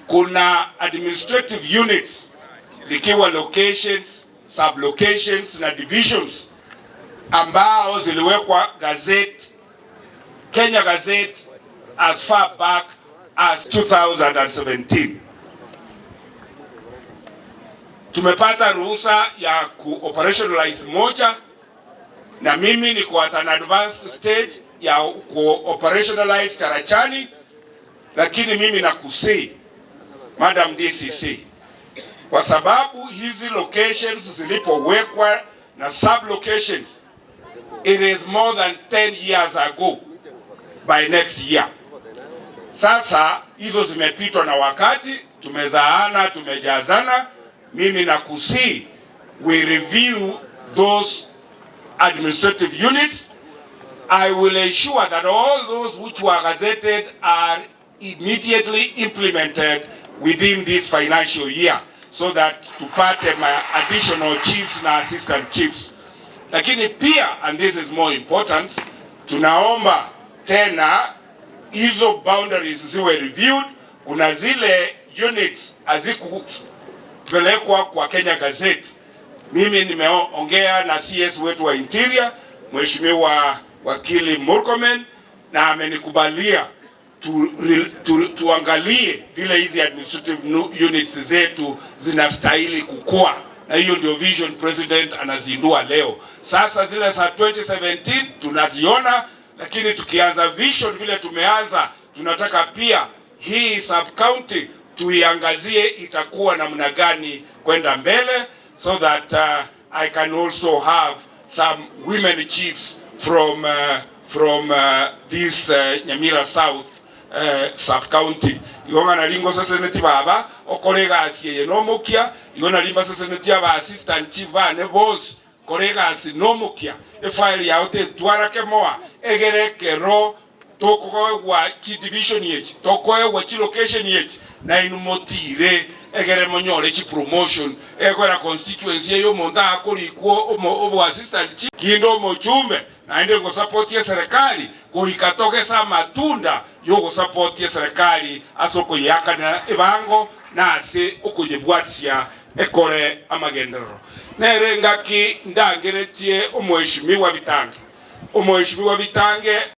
kuna administrative units zikiwa locations, sublocations na divisions ambao ziliwekwa Kenya Gazette as far back as 2017. Tumepata ruhusa ya ku-operationalize moja, na mimi niko at an advanced stage ya ku-operationalize Karachani, lakini mimi nakusii Madam DCC, kwa sababu hizi locations zilipowekwa na sub-locations, it is more than 10 years ago by next year. Sasa hizo zimepitwa na wakati, tumezaana, tumejazana. Mimi nakusii we review those administrative units. I will ensure that all those which were gazetted are immediately implemented within this financial year, so that tupate additional chiefs na assistant chiefs. Lakini pia, and this is more important, tunaomba tena hizo boundaries ziwe reviewed. Kuna zile units hazikupelekwa kwa Kenya Gazette. Mimi nimeongea na CS wetu wa Interior, Mheshimiwa Wakili Murkomen, na amenikubalia tuangalie vile hizi administrative units zetu zinastahili kukua, na hiyo ndio vision President anazindua leo. Sasa zile za 2017 tunaziona, lakini tukianza vision vile tumeanza, tunataka pia hii sub-county tuiangazie itakuwa namna gani kwenda mbele, so that I can also have some women chiefs from this Nyamira South sub-county. Yonga nalingo sasa neti baba okolega asiye nomukia, yona limba sasa neti aba assistant chief ne boss kolega asi nomukia e file ya hote twarake moa egereke ro toko wa chi division yechi toko wa chi location yechi na inumotire egere monyole chi promotion egora constituency yo monda akoli ko obo assistant chief kindo mochumbe naende ngo support ya serikali ko ikatoke sa matunda yo support ya serikali asoko yakana ebango nase okujebwasia ekore amagendero nerengaki ndangeretie omweshimiwa Bitange